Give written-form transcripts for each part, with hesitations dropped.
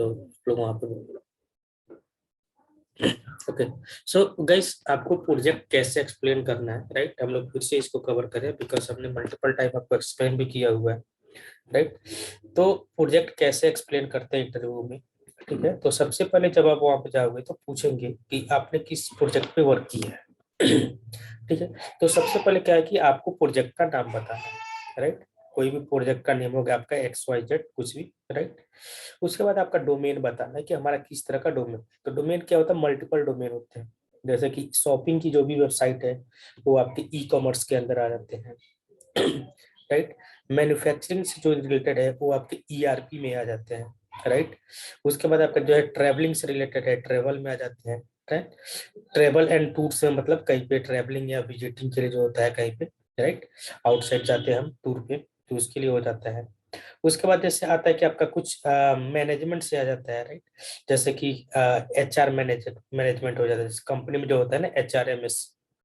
तो लोग वहाँ पे ओके। सो गाइस, आपको प्रोजेक्ट कैसे एक्सप्लेन करना है, राइट? हम लोग फिर से इसको कवर करें बिकॉज हमने मल्टीपल टाइप आपको एक्सप्लेन भी किया हुआ है, राइट? तो प्रोजेक्ट कैसे एक्सप्लेन करते हैं इंटरव्यू में, ठीक है? तो सबसे पहले जब आप वहां पे जाओगे तो पूछेंगे कि आपने किस प्रोजेक्ट पे वर्क किया है। ठीक है। तो सबसे पहले क्या है कि आपको प्रोजेक्ट का नाम बताना है, राइट? कोई भी प्रोजेक्ट का नेम होगा आपका XYZ कुछ भी, राइट? उसके बाद आपका डोमेन बताना है कि हमारा किस तरह का डोमेन। तो डोमेन क्या होता है? मल्टीपल डोमेन होते हैं। जैसे कि शॉपिंग की जो भी वेबसाइट है वो आपके ई-कॉमर्स के अंदर आ जाते हैं, राइट? मैन्युफैक्चरिंग से जो रिलेटेड है वो आपके ERP में आ जाते हैं, राइट? उसके बाद आपका जो है ट्रैवलिंग से रिलेटेड है, ट्रैवल में आ जाते हैं, राइट? ट्रैवल एंड टूर से मतलब कहीं पे ट्रैवलिंग या विजिटिंग के लिए जो होता है कहीं पे, राइट? आउटसाइड जाते हैं हम टूर पे, तो उसके लिए हो जाता है। उसके बाद जैसे आता है कि आपका कुछ मैनेजमेंट से आ जाता है, राइट? जैसे कि HR मैनेजमेंट हो जाता है, जैसे कंपनी में जो होता है ना HRMS,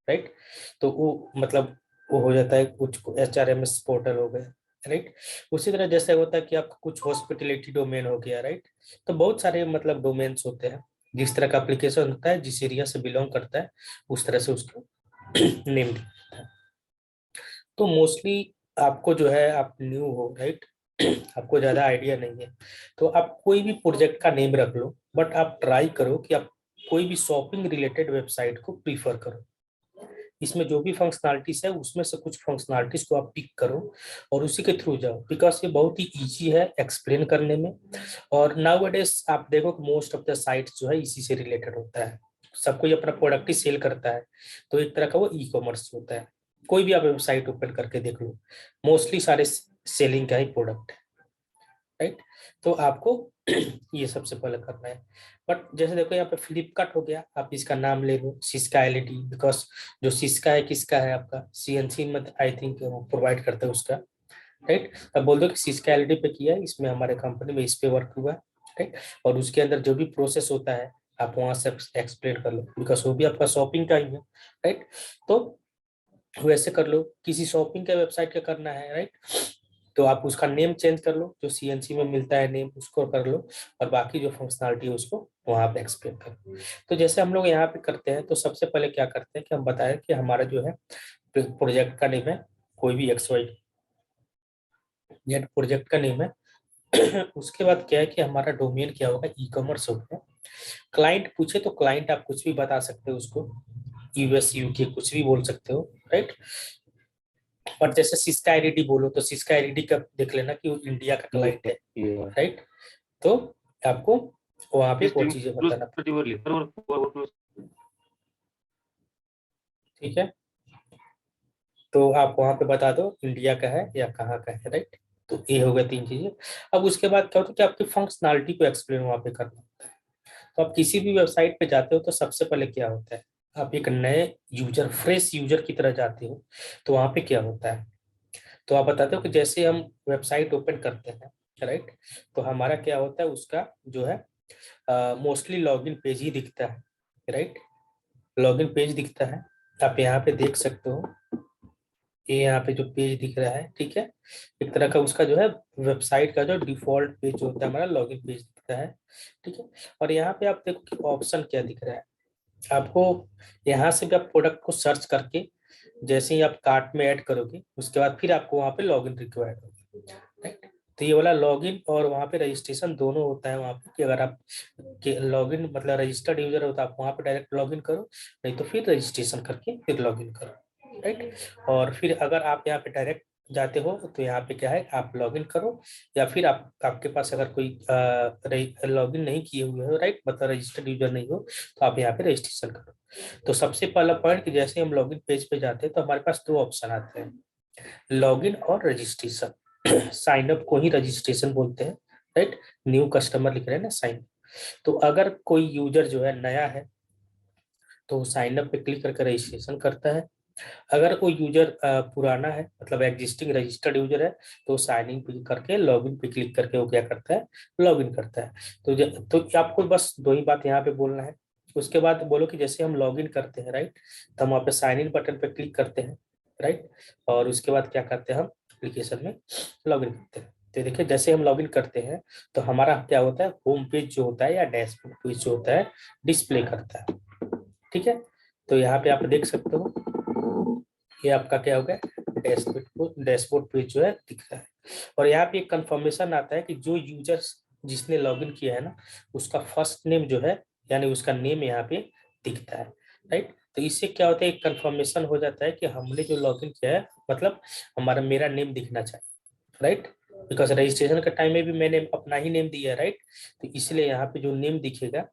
राइट? तो वो मतलब वो हो जाता है कुछ HRMS पोर्टल हो गए, राइट? उसी तरह जैसे होता है कि आपका कुछ हॉस्पिटलिटी डोमेन हो गया, राइट? तो बहुत सारे मतलब डोमेन्स होते हैं। जिस तरह का एप्लीकेशन होता है, जिस एरिया से बिलोंग करता है, उस तरह से उसका नेम दिखता है। तो मोस्टली आपको जो है, आप न्यू हो, राइट? आपको ज्यादा आइडिया नहीं है, तो आप कोई भी प्रोजेक्ट का नेम रख लो, बट आप ट्राई करो कि आप कोई भी शॉपिंग रिलेटेड वेबसाइट को प्रीफर करो। इसमें जो भी फंक्शनलिटीज है उसमें से कुछ फंक्शनलिटीज को आप पिक करो और उसी के थ्रू जाओ, बिकॉज ये बहुत ही इजी है एक्सप्लेन करने में। और नाउ डेज आप देखो कि मोस्ट ऑफ द साइट जो है इसी से रिलेटेड होता है। सब कोई अपना प्रोडक्ट ही सेल करता है, तो एक तरह का वो ई-कॉमर्स होता है। कोई भी आप वेबसाइट ओपन करके देख लो, मोस्टली सारे सेलिंग का ही प्रोडक्ट है, राइट? तो आपको ये सबसे पहले करना है। बट जैसे देखो यहाँ पे फ्लिपकार्ट हो गया, आप इसका नाम ले लो सिस्का एलईडी, बिकॉज जो सिस्का है किसका है? आपका CNC में आई थिंक प्रोवाइड करता है उसका, राइट? अब बोल दो कि सिस्का एलईडी पे किया है, इसमें हमारे कंपनी में इस पे वर्क हुआ है, राइट? और उसके अंदर जो भी प्रोसेस होता है आप वहां से एक्सप्लेन कर लो, बिकॉज वो भी आपका शॉपिंग का ही है, राइट? तो वैसे कर लो, किसी शॉपिंग के वेबसाइट का करना है, राइट? तो आप उसका नेम चेंज कर लो, जो CNC में मिलता है नेम उसको कर लो, और बाकी जो फंक्शनलिटी है उसको वहां पे एक्सप्लेन कर लो। तो जैसे हम लोग यहाँ पे करते हैं, तो सबसे पहले क्या करते हैं कि हम बताएं कि हमारा जो है प्रोजेक्ट का नेम है कोई भी XYZ प्रोजेक्ट का नेम है। उसके बाद क्या है कि हमारा डोमेन क्या होगा? ई-कॉमर्स होगा। क्लाइंट पूछे तो क्लाइंट आप कुछ भी बता सकते हो उसको, US UK कुछ भी बोल सकते हो, राइट? और जैसे सिस्का एलईडी बोलो तो सिस्का एलईडी का देख लेना कि वो इंडिया का क्लाइंट है, राइट? तो आपको वहां पे वो चीजें बताना, ठीक है? तो आप वहां पे बता दो इंडिया का है या कहाँ का है, राइट? तो ये हो गया 3 चीजें। अब उसके बाद क्या होता है कि आपकी फंक्शनलिटी को एक्सप्लेन वहां पे करना होता है। तो आप किसी भी वेबसाइट पे जाते हो तो सबसे पहले क्या होता है? आप एक नए यूजर, फ्रेश यूजर की तरह जाते हो, तो वहां पे क्या होता है? तो आप बताते हो कि जैसे हम वेबसाइट ओपन करते हैं, राइट? तो हमारा क्या होता है, उसका जो है मोस्टली लॉगिन पेज ही दिखता है, राइट? लॉगिन पेज दिखता है, आप यहाँ पे देख सकते हो। ये यहाँ पे जो पेज दिख रहा है, ठीक है, एक तरह का उसका जो है वेबसाइट का जो डिफॉल्ट पेज होता है हमारा लॉगिन पेज दिखता है, ठीक है? और यहाँ पे आप देखो कि ऑप्शन क्या दिख रहा है आपको। यहाँ से भी आप प्रोडक्ट को सर्च करके जैसे ही आप कार्ट में ऐड करोगे उसके बाद फिर आपको वहाँ पे लॉगिन रिक्वायर्ड होगा, राइट? तो ये वाला लॉगिन और वहाँ पे रजिस्ट्रेशन दोनों होता है वहाँ पे, कि अगर आप लॉगिन मतलब रजिस्टर्ड यूजर हो तो आप वहाँ पे डायरेक्ट लॉगिन करो, नहीं तो फिर रजिस्ट्रेशन करके फिर लॉगिन करो, राइट? और फिर अगर आप यहाँ पे डायरेक्ट जाते हो तो यहाँ पे क्या है, आप लॉगिन करो, या फिर आप आपके पास अगर कोई लॉगिन नहीं किए हुए हो, राइट, मतलब रजिस्टर्ड यूजर नहीं हो, तो आप यहाँ पे रजिस्ट्रेशन करो। तो सबसे पहला पॉइंट कि जैसे हम लॉगिन पेज पे जाते हैं तो हमारे पास 2 ऑप्शन आते हैं, लॉगिन और रजिस्ट्रेशन। साइन अप को ही रजिस्ट्रेशन बोलते हैं, राइट? न्यू कस्टमर लिख रहे हैं ना, साइन। तो अगर कोई यूजर जो है नया है तो साइन अप पे क्लिक करके रजिस्ट्रेशन करता है। अगर कोई यूजर पुराना है, मतलब एग्जिस्टिंग रजिस्टर्ड यूजर है, तो साइन इन पे करके लॉगिन पे क्लिक करके वो क्या करता है, लॉगिन करता है। तो आपको बस 2 ही बात यहाँ पे बोलना है। उसके बाद बोलो कि जैसे हम लॉगिन करते हैं, राइट, तो हम वहाँ पे साइन इन बटन पे क्लिक करते हैं, राइट, और उसके बाद क्या करते हैं, हम एप्लीकेशन में लॉगिन करते हैं। तो देखिए जैसे हम लॉगिन करते हैं तो हमारा क्या होता है, होम पेज जो होता है या डैशबोर्ड पेज जो होता है डिस्प्ले करता है। ठीक है, तो यहाँ पे आप देख सकते हो ये आपका क्या हो गया, डैशबोर्ड पेज जो है दिख रहा है। और यहाँ पे एक कंफर्मेशन आता है कि जो यूजर जिसने लॉगिन किया है ना उसका फर्स्ट नेम जो है यानी उसका नेम यहाँ पे दिखता है, राइट। तो इससे क्या होता है, एक कंफर्मेशन हो जाता है कि हमने जो लॉगिन किया है मतलब हमारा मेरा नेम दिखना चाहिए, राइट। बिकॉज रजिस्ट्रेशन के टाइम में भी मैंने अपना ही नेम दिया है, राइट। तो इसलिए यहाँ पे जो नेम दिखेगा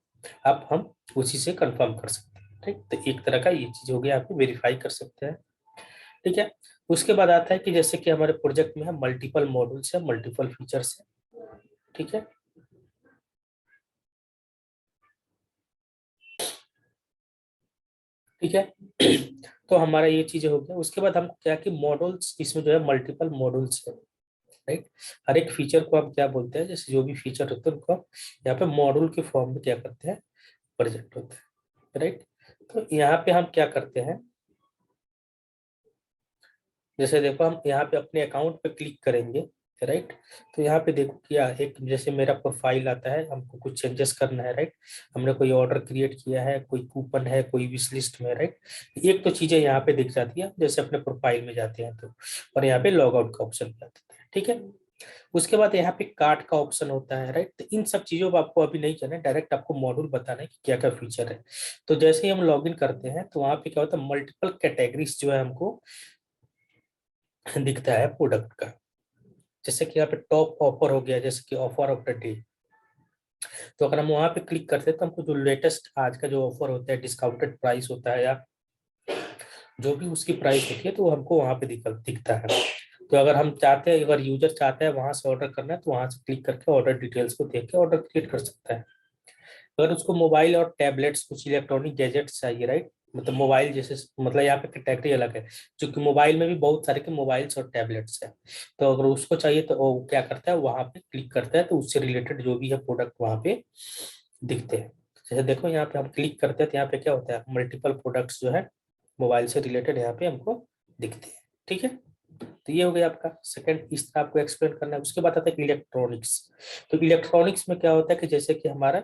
अब हम उसी से कंफर्म कर सकते हैं, ठीक। तो एक तरह का ये चीज हो गया, आप वेरीफाई कर सकते हैं, ठीक है। उसके बाद आता है कि जैसे कि हमारे प्रोजेक्ट में है मल्टीपल मॉड्यूल्स है, मल्टीपल फीचर्स है, ठीक है। ठीक है तो हमारा ये चीजें हो गया। उसके बाद हम क्या कि मॉडल्स इसमें जो है मल्टीपल मॉडल्स है, राइट। हर एक फीचर को हम क्या बोलते हैं, जैसे जो भी फीचर होते हैं उनको हम यहाँ पे मॉड्यूल के फॉर्म में क्या करते हैं, प्रेजेंट होते हैं, राइट। तो यहाँ पे हम क्या करते हैं, जैसे देखो हम यहाँ पे अपने अकाउंट पे क्लिक करेंगे, राइट। तो यहाँ पे देखो क्या एक जैसे मेरा प्रोफाइल आता है, हमको कुछ चेंजेस करना है, राइट। हमने कोई ऑर्डर क्रिएट किया है, कोई कूपन है, कोई विश लिस्ट में, राइट। एक तो चीजें यहाँ पे दिख जाती है जैसे अपने प्रोफाइल में जाते हैं तो, और यहाँ पे लॉग आउट का ऑप्शन भी आता है, ठीक है। उसके बाद यहाँ पे कार्ट का ऑप्शन होता है, राइट। तो इन सब चीजों को आपको अभी नहीं करना है, डायरेक्ट आपको मॉड्यूल बताना है कि क्या क्या फीचर है। तो जैसे ही हम लॉगिन करते हैं तो वहाँ पे क्या होता है, मल्टीपल कैटेगरीज जो है हमको दिखता है प्रोडक्ट का। जैसे कि यहाँ पे टॉप ऑफर हो गया, जैसे कि ऑफर ऑफ द डे। तो अगर हम वहाँ पे क्लिक करते हैं तो हमको जो लेटेस्ट आज का जो ऑफर होता है, डिस्काउंटेड प्राइस होता है या जो भी उसकी प्राइस होती है तो वो हमको वहाँ पे दिखता है। तो अगर हम चाहते हैं, अगर यूजर चाहता है वहां से ऑर्डर करना है तो वहां से क्लिक करके ऑर्डर डिटेल्स को देख के ऑर्डर क्रिएट कर सकता है। अगर उसको मोबाइल और टैबलेट्स कुछ इलेक्ट्रॉनिक गैजेट्स चाहिए, राइट। मतलब मोबाइल जैसे मतलब यहाँ पे कैटेगरी अलग है, क्योंकि मोबाइल में भी बहुत सारे के मोबाइल्स और टैबलेट्स है। तो अगर उसको चाहिए तो वो क्या करता है, वहां पे क्लिक करता है तो उससे रिलेटेड जो भी है प्रोडक्ट वहां पे दिखते हैं। जैसे देखो यहाँ पे हम क्लिक करते हैं तो यहाँ पे क्या होता है, मल्टीपल प्रोडक्ट्स जो है मोबाइल से रिलेटेड यहाँ पे हमको दिखते हैं, ठीक है। तो ये हो गया आपका सेकंड, इस तरह आपको एक्सप्लेन करना है। उसके बाद आता है इलेक्ट्रॉनिक्स। तो इलेक्ट्रॉनिक्स में क्या होता है कि जैसे कि हमारा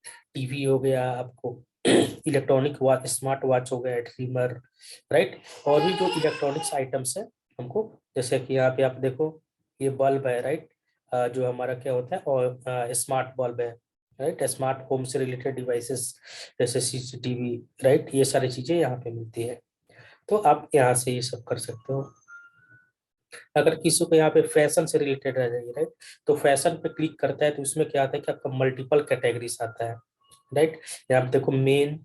टीवी हो गया आपको, इलेक्ट्रॉनिक वॉच, स्मार्ट वॉच हो गया, ट्रिमर, राइट। और भी जो इलेक्ट्रॉनिक्स आइटम्स है हमको, जैसे कि यहाँ पे आप देखो ये बल्ब है, राइट। जो हमारा क्या होता है और स्मार्ट बल्ब है, राइट। स्मार्ट होम से रिलेटेड डिवाइसेस जैसे सीसीटीवी, राइट। ये सारी चीजें यहाँ पे मिलती है। तो आप यहाँ से ये सब कर सकते हो। अगर किसी को यहाँ पे फैशन से रिलेटेड रह जाएगी, राइट। तो फैशन पे क्लिक करता है तो इसमें क्या आता है कि आपका मल्टीपल कैटेगरीज आता है, राइट। यहाँ पे देखो मेन,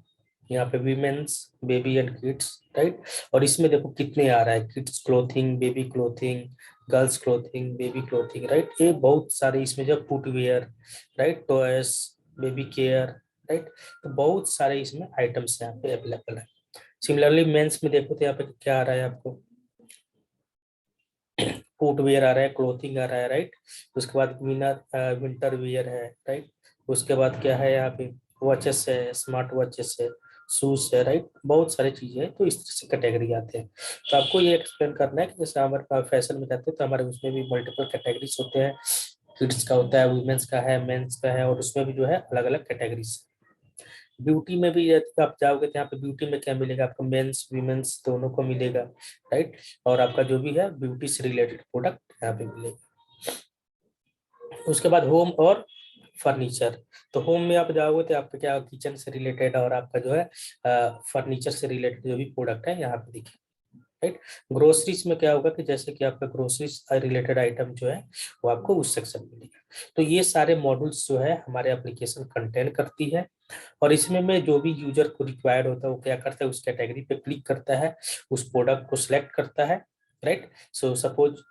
यहाँ पे women's, baby and kids, right. और इसमें देखो कितने आ रहा है, kids clothing, baby clothing, girls clothing, baby clothing, right. ये बहुत सारे इसमें जो footwear, right, toys, baby care, right. तो बहुत सारे इसमें आइटम्स यहाँ पे अवेलेबल है। सिमिलरली मेंस में देखो तो यहाँ पे क्या आ रहा है आपको, फुटवेयर आ रहा है, क्लोथिंग आ रहा है, राइट। उसके बाद विंटर वियर है, राइट। उसके बाद क्या है यहाँ पे, वॉचेस है, स्मार्ट वॉचेस है, शूज है, राइट। बहुत सारी चीजें हैं तो इस तरह से कैटेगरी आते हैं। तो आपको ये एक्सप्लेन करना है कि जैसे हमारे पास फैशन में जाते हैं तो हमारे उसमें भी मल्टीपल कैटेगरीज होते हैं। किड्स का होता है, वुमेन्स का है, मेंस का है, और उसमें भी जो है अलग अलग कैटेगरीज। ब्यूटी में भी यदि आप जाओगे तो यहाँ पे ब्यूटी में क्या मिलेगा आपको, मेंस वीमेंस दोनों को मिलेगा, राइट। और आपका जो भी है ब्यूटी से रिलेटेड प्रोडक्ट यहाँ पे मिलेगा। उसके बाद होम और फर्नीचर। तो होम में आप जाओगे तो आपका क्या किचन से रिलेटेड और आपका जो है फर्नीचर से रिलेटेड जो भी प्रोडक्ट है यहाँ पे दिखे, राइट। ग्रोसरीज में क्या होगा कि जैसे कि आपका ग्रोसरीज रिलेटेड आइटम जो है वो आपको उस सेक्शन में मिलेगा। तो ये सारे मॉड्यूल्स जो है हमारे एप्लीकेशन कंटेन करती है। और इसमें में जो भी यूजर को रिक्वायर्ड होता है वो क्या करता है, उस कैटेगरी पे क्लिक करता है, उस प्रोडक्ट को सिलेक्ट करता है, राइट। सो सपोज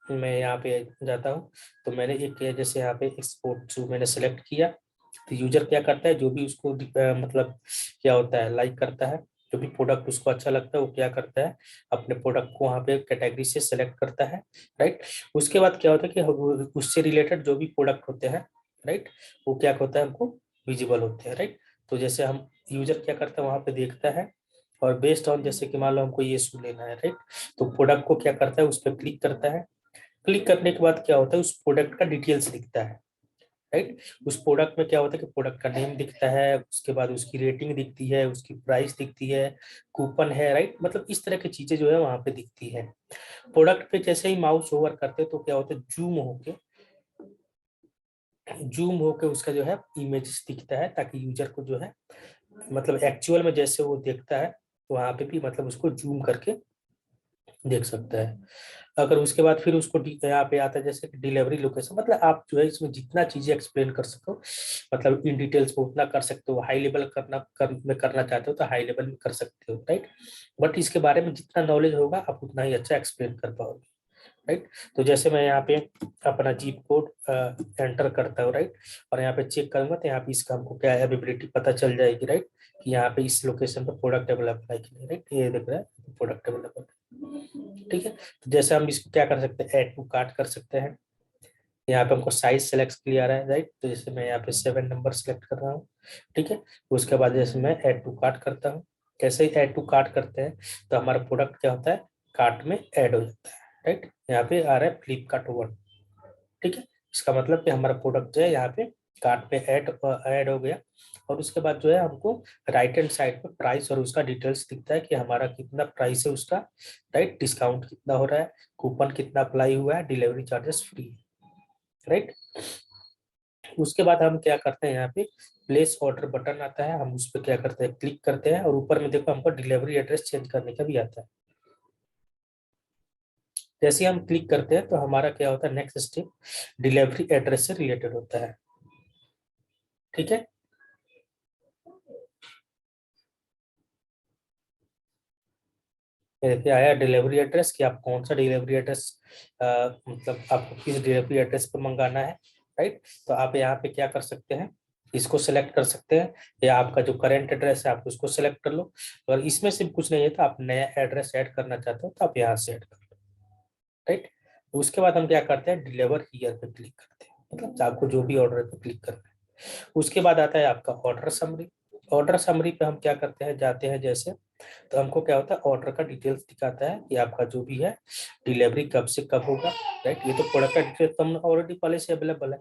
मैं यहाँ पे जाता हूँ तो मैंने एक जैसे यहाँ पे एक्सपोर्ट शू मैंने सेलेक्ट किया। तो यूजर क्या करता है, जो भी उसको मतलब क्या होता है, लाइक करता है, जो भी प्रोडक्ट उसको अच्छा लगता है वो क्या करता है, अपने प्रोडक्ट को वहाँ पे कैटेगरी से सेलेक्ट करता है, राइट। उसके बाद क्या होता है कि उससे रिलेटेड जो भी प्रोडक्ट होते हैं, राइट, वो क्या होता है हमको विजिबल होते हैं, राइट। तो जैसे हम यूजर क्या करता है वहाँ पे देखता है और बेस्ड ऑन जैसे कि मान लो हमको ये शू लेना है, राइट, तो प्रोडक्ट को क्या करता है, उस पर क्लिक करता है। क्लिक करने के बाद क्या होता है, उस प्रोडक्ट का डिटेल्स दिखता है, राइट। उस प्रोडक्ट में क्या होता है कि प्रोडक्ट का नेम दिखता है, उसके बाद उसकी रेटिंग दिखती है, उसकी प्राइस दिखती है, कूपन है, राइट, मतलब इस तरह की चीजें जो है वहां पे दिखती है। प्रोडक्ट पे जैसे ही माउस ओवर करते हैं तो क्या होता है, जूम होके उसका जो है इमेजेस दिखता है, ताकि यूजर को जो है मतलब एक्चुअल में जैसे वो देखता है तो वहां पे भी मतलब उसको जूम करके देख सकता है। अगर उसके बाद फिर उसको यहाँ पे आता है जैसे कि डिलीवरी लोकेशन, मतलब आप जो है इसमें जितना चीजें एक्सप्लेन कर सको, मतलब इन डिटेल्स में उतना कर सकते हो। हाई लेवल में करना चाहते हो तो हाई लेवल में कर सकते हो, राइट। बट इसके बारे में जितना नॉलेज होगा आप उतना ही अच्छा एक्सप्लेन कर पाओगे, राइट। तो जैसे मैं यहाँ पे अपना जीप कोड एंटर करता हूँ, राइट, और यहाँ पे चेक करूंगा तो यहाँ पे इसका हमको क्या अवेलेबिलिटी पता चल जाएगी, राइट, कि यहाँ पे इस लोकेशन पर प्रोडक्ट अवेलेबल है कि नहीं, राइट, ये दिख रहा है प्रोडक्ट अवेलेबल है, ठीक है। तो जैसे हम इसको क्या कर सकते हैं, ऐड टू कार्ट कर सकते हैं। यहाँ पे हमको साइज सेलेक्ट किया रहा है, राइट, तो जैसे मैं यहाँ पे 7 नंबर सेलेक्ट कर रहा हूँ, ठीक है। उसके बाद जैसे मैं ऐड टू कार्ट करता हूँ, कैसे ही ऐड टू कार्ट करते हैं तो हमारा प्रोडक्ट क्या होता है, कार्ट में ऐड हो जाता है, राइट। यहाँ पे आ रहा है फ्लिपकार्ट वन, ठीक है। इसका मतलब कि हमारा प्रोडक्ट जो है यहाँ पे कार्ट पे ऐड हो गया। और उसके बाद जो है हमको राइट हैंड साइड पे प्राइस और उसका डिटेल्स दिखता है कि हमारा कितना प्राइस है उसका, राइट, डिस्काउंट कितना हो रहा है, कूपन कितना अप्लाई हुआ है, डिलीवरी चार्जेस फ्री है, राइट। उसके बाद हम क्या करते हैं, यहाँ पे प्लेस ऑर्डर बटन आता है, हम उस पर क्या करते हैं, क्लिक करते हैं, और ऊपर में देखो हमको डिलीवरी एड्रेस चेंज करने का भी आता है। जैसे ही हम क्लिक करते हैं तो हमारा क्या होता है, नेक्स्ट स्टेप डिलीवरी एड्रेस से रिलेटेड होता है, ठीक है। ये आया डिलीवरी एड्रेस कि आप कौन सा डिलीवरी एड्रेस, मतलब आपको किस डिलीवरी एड्रेस पर मंगाना है, राइट। तो आप यहाँ पे क्या कर सकते हैं, इसको सेलेक्ट कर सकते हैं, या आपका जो करंट एड्रेस है आप उसको सेलेक्ट कर लो। अगर इसमें से कुछ नहीं है तो आप नया एड्रेस ऐड करना चाहते हो तो आप यहाँ से ऐड कर लो, राइट। उसके बाद हम क्या करते हैं, डिलीवर हियर पे क्लिक करते हैं, मतलब आपको जो भी ऑर्डर पे क्लिक करना है। उसके बाद आता है आपका ऑर्डर समरी। ऑर्डर समरी पे हम क्या करते हैं, जाते हैं जैसे, तो हमको क्या होता है, ऑर्डर का डिटेल्स दिखाता है कि आपका जो भी है डिलीवरी कब से कब होगा, राइट। ये तो प्रोडक्ट का डिटेल्स तो हम ऑलरेडी पहले से अवेलेबल है,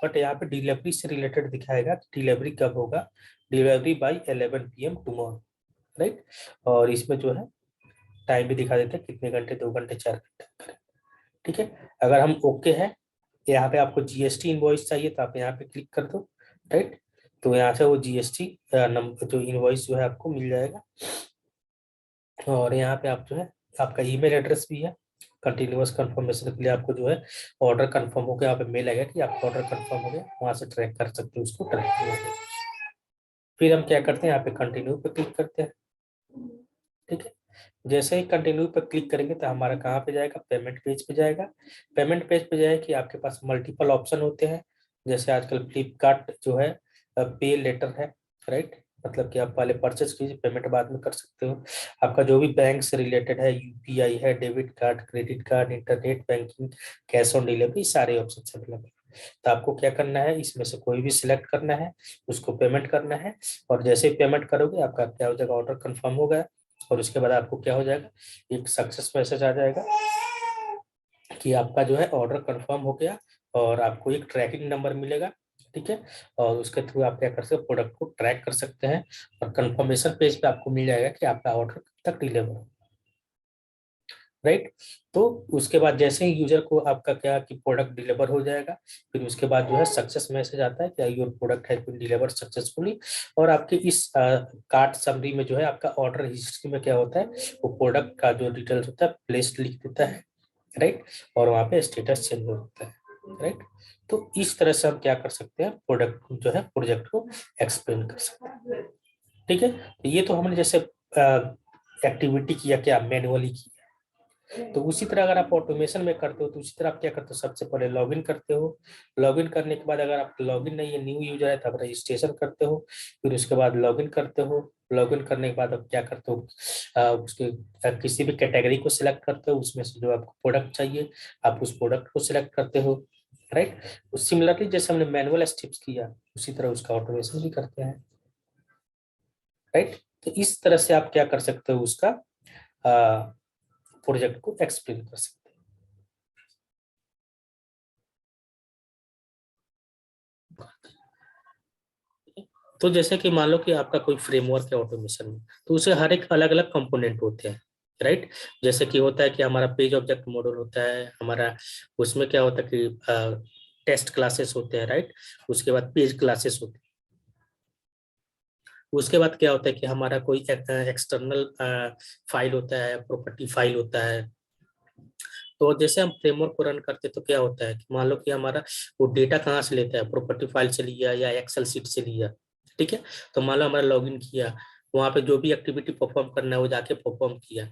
बट यहाँ पे डिलीवरी से रिलेटेड दिखाएगा कि डिलीवरी कब होगा, delivery by 11 PM tomorrow, right. और इसमें जो है टाइम भी दिखा देते हैं, कितने घंटे, 2 घंटे, 4 घंटे, ठीक है। अगर हम ओके है, यहाँ पे आपको जीएसटी इनवॉइस चाहिए तो आप यहाँ पे क्लिक कर दो, राइट। तो यहाँ से वो जीएसटी नंबर जो इनवॉइस जो है आपको मिल जाएगा। और यहाँ पे आप जो है आपका ईमेल एड्रेस भी है, कंटिन्यूअस कंफर्मेशन के लिए आपको जो है ऑर्डर कंफर्म हो गया, यहाँ पे मेल आएगा कि आपका ऑर्डर कंफर्म हो गया, वहां से ट्रैक कर सकते हो उसको, ट्रैक कर। फिर हम क्या करते हैं, यहाँ पे कंटिन्यू पे क्लिक करते हैं, ठीक है। जैसे ही कंटिन्यू पे क्लिक करेंगे तो हमारा कहाँ पे जाएगा, पेमेंट पेज पे जाएगा। पेमेंट पेज पे जाए कि आपके पास मल्टीपल ऑप्शन होते हैं, जैसे आजकल फ्लिपकार्ट जो है पे लेटर है, राइट, मतलब कि आप पहले परचेज कीजिए, पेमेंट बाद में कर सकते हो। आपका जो भी बैंक से रिलेटेड है, यूपीआई है, debit card, credit card, internet banking, cash on delivery, सारे ऑप्शन अवेलेबल। तो आपको क्या करना है, इसमें से कोई भी सिलेक्ट करना है, उसको पेमेंट करना है। और जैसे ही पेमेंट करोगे आपका क्या हो जाएगा, ऑर्डर कंफर्म हो गया। और उसके बाद आपको क्या हो जाएगा, एक सक्सेस मैसेज आ जाएगा कि आपका जो है ऑर्डर कंफर्म हो गया, और आपको एक ट्रैकिंग नंबर मिलेगा, ठीक है। और उसके थ्रू आप क्या कर सकते हो, प्रोडक्ट को ट्रैक कर सकते हैं, और कंफर्मेशन पेज पे आपको मिल जाएगा कि आपका ऑर्डर कब तक डिलीवर हो, राइट। तो उसके बाद जैसे ही यूजर को आपका क्या कि प्रोडक्ट डिलीवर हो जाएगा, फिर उसके बाद जो है सक्सेस मैसेज आता है कि your product has been deliver successfully. और आपके इस कार्ट समरी में जो है आपका ऑर्डर हिस्ट्री में क्या होता है, वो प्रोडक्ट का जो डिटेल्स होता है प्लेस्ड लिख देता है, राइट। और वहाँ पे स्टेटस चेंज होता है, राइट। तो इस तरह से हम क्या कर सकते हैं, प्रोडक्ट जो है प्रोजेक्ट को एक्सप्लेन कर सकते हैं, ठीक है। तो ये तो हमने जैसे एक्टिविटी किया, क्या मैनुअली की। तो उसी तरह अगर आप ऑटोमेशन में करते हो तो उसी तरह आप क्या करते हो, सबसे पहले लॉगिन करते हो। लॉगिन करने के बाद अगर आप लॉगिन नहीं है, न्यू यूजर है, तब रजिस्ट्रेशन करते हो। फिर उसके बाद लॉगिन करते हो। लॉगिन करने के बाद आप क्या करते हो, उसके किसी भी कैटेगरी को सिलेक्ट करते हो, उसमें से जो आपको प्रोडक्ट चाहिए आप उस प्रोडक्ट को सिलेक्ट करते हो, राइट। सिमिलरली जैसे हमने मैनुअल स्टेप्स किया उसी तरह उसका ऑटोमेशन भी करते हैं, राइट। तो इस तरह से आप क्या कर सकते हो, उसका प्रोजेक्ट को एक्सप्लेन कर सकते हैं। तो जैसे कि मान लो कि आपका कोई फ्रेमवर्क है ऑटोमेशन में, तो उसे हर एक अलग अलग कंपोनेंट होते हैं, राइट। जैसे कि होता है कि हमारा पेज ऑब्जेक्ट मॉडल होता है हमारा, उसमें क्या होता है कि टेस्ट क्लासेस होते हैं, राइट। उसके बाद पेज क्लासेस होते हैं। उसके बाद क्या होता है कि हमारा कोई एक्सटर्नल फाइल होता है, प्रॉपर्टी फाइल होता है। तो जैसे हम फ्रेमवर्क को रन करते हैं तो क्या होता है कि मान लो कि हमारा वो डेटा कहाँ से लेता है, प्रॉपर्टी फाइल से लिया या एक्सेल सीट से लिया, ठीक है। तो मान लो हमारा लॉगिन किया, वहां पे जो भी एक्टिविटी परफॉर्म करना है वो जाके परफॉर्म किया,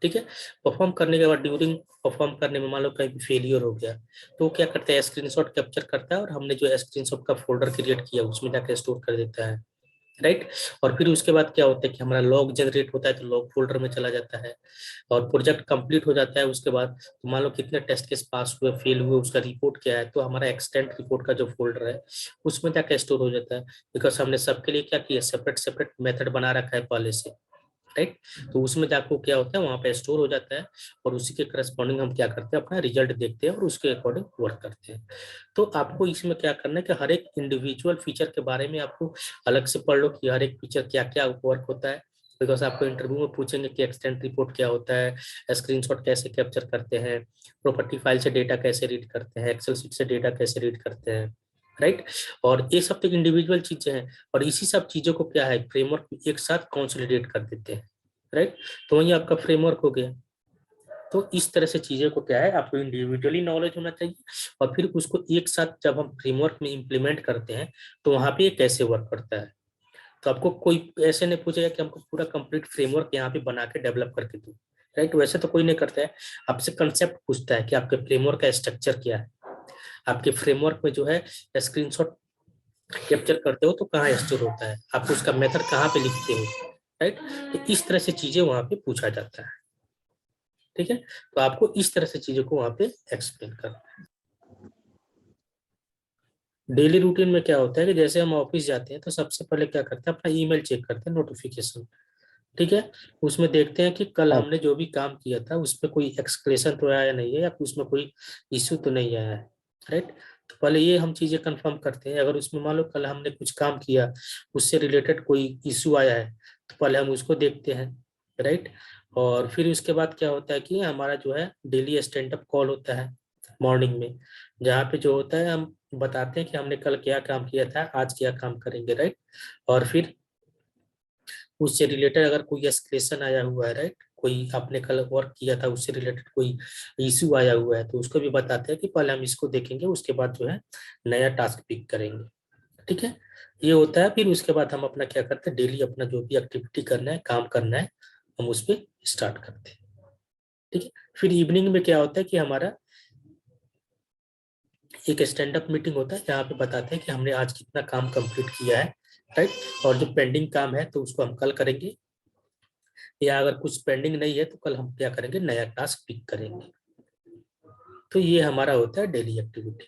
ठीक है। परफॉर्म करने के बाद ड्यूरिंग परफॉर्म करने में मान लो कहीं फेलियर हो गया, तो वो क्या करता है, स्क्रीनशॉट कैप्चर करता है और हमने जो स्क्रीनशॉट का फोल्डर क्रिएट किया उसमें जाकर स्टोर कर देता है, राइट। और फिर उसके बाद क्या होता है कि हमारा लॉग जनरेट होता है तो लॉग फोल्डर में चला जाता है। और प्रोजेक्ट कंप्लीट हो जाता है उसके बाद, तो मान लो कितने टेस्ट केस पास हुए, फेल हुए, उसका रिपोर्ट क्या है, तो हमारा एक्सटेंट रिपोर्ट का जो फोल्डर है उसमें जाकर स्टोर हो जाता है। बिकॉज हमने सबके लिए क्या किया, सेपरेट सेपरेट मेथड बना रखा है पहले से, राइट। तो उसमें जाकर क्या होता है, वहां पे स्टोर हो जाता है। और उसी के करस्पॉन्डिंग हम क्या करते हैं, अपना रिजल्ट देखते हैं और उसके अकॉर्डिंग वर्क करते हैं। तो आपको इसमें क्या करना है कि हर एक इंडिविजुअल फीचर के बारे में आपको अलग से पढ़ लो कि हर एक फीचर क्या क्या वर्क होता है। बिकॉज आपको इंटरव्यू में पूछेंगे कि एक्सटेंट रिपोर्ट क्या होता है, स्क्रीनशॉट कैसे कैप्चर करते हैं, प्रॉपर्टी फाइल से डेटा कैसे रीड करते हैं, एक्सेल शीट से डेटा कैसे रीड करते हैं, राइट। और ये सब तो इंडिविजुअल चीजें हैं, और इसी सब चीजों को क्या है, फ्रेमवर्क एक साथ कंसोलिडेट कर देते हैं, राइट। तो वही आपका फ्रेमवर्क हो गया। तो इस तरह से चीजें को क्या है, आपको इंडिविजुअली नॉलेज होना चाहिए, और फिर उसको एक साथ जब हम फ्रेमवर्क में इम्प्लीमेंट करते हैं तो वहां पे ये कैसे वर्क करता है। तो आपको कोई ऐसे नहीं पूछेगा कि हमको पूरा कंप्लीट फ्रेमवर्क यहाँ पे बना के डेवलप करके दो, राइट। वैसे तो कोई नहीं करता है। आपसे कंसेप्ट पूछता है कि आपके फ्रेमवर्क का स्ट्रक्चर क्या है, आपके फ्रेमवर्क में जो है स्क्रीनशॉट कैप्चर करते हो तो कहाँ स्टोर होता है, आप उसका मेथड कहाँ पे लिखते हो, राइट। तो इस तरह से चीजें वहां पे पूछा जाता है, ठीक है। तो आपको इस तरह से चीजों को वहां पे एक्सप्लेन करना है। डेली रूटीन में क्या होता है कि जैसे हम ऑफिस जाते हैं तो सबसे पहले क्या करते हैं, अपना ईमेल चेक करते हैं, नोटिफिकेशन, ठीक है। उसमें देखते हैं कि कल हमने जो भी काम किया था उस पर कोई एक्सक्लेशन तो आया नहीं है, या फिर उसमें कोई इश्यू तो नहीं आया है, राइट। तो पहले ये हम चीजें कंफर्म करते हैं। अगर उसमें मान लो कल हमने कुछ काम किया, उससे रिलेटेड कोई इश्यू आया है, तो पहले हम उसको देखते हैं, राइट। और फिर उसके बाद क्या होता है कि हमारा जो है डेली स्टैंड अप कॉल होता है मॉर्निंग में, जहाँ पे जो होता है हम बताते हैं कि हमने कल क्या काम किया था, आज क्या काम करेंगे, राइट। और फिर उससे रिलेटेड अगर कोई एस्केलेशन आया हुआ है, राइट, कोई आपने कल वर्क किया था उससे रिलेटेड कोई इश्यू आया हुआ है, तो उसको भी बताते हैं कि पहले हम इसको देखेंगे, उसके बाद जो है नया टास्क पिक करेंगे, ठीक है। ये होता है। फिर उसके बाद हम अपना क्या करते हैं, डेली अपना जो भी एक्टिविटी करना है, काम करना है, हम उस पर स्टार्ट करते हैं, ठीक है। फिर इवनिंग में क्या होता है कि हमारा एक स्टैंड अप मीटिंग होता है, जहाँ पे बताते हैं कि हमने आज कितना काम कंप्लीट किया है, राइट। और जो पेंडिंग काम है तो उसको हम कल करेंगे, या अगर कुछ पेंडिंग नहीं है तो कल हम क्या करेंगे, नया टास्क पिक करेंगे। तो ये हमारा होता है डेली एक्टिविटी।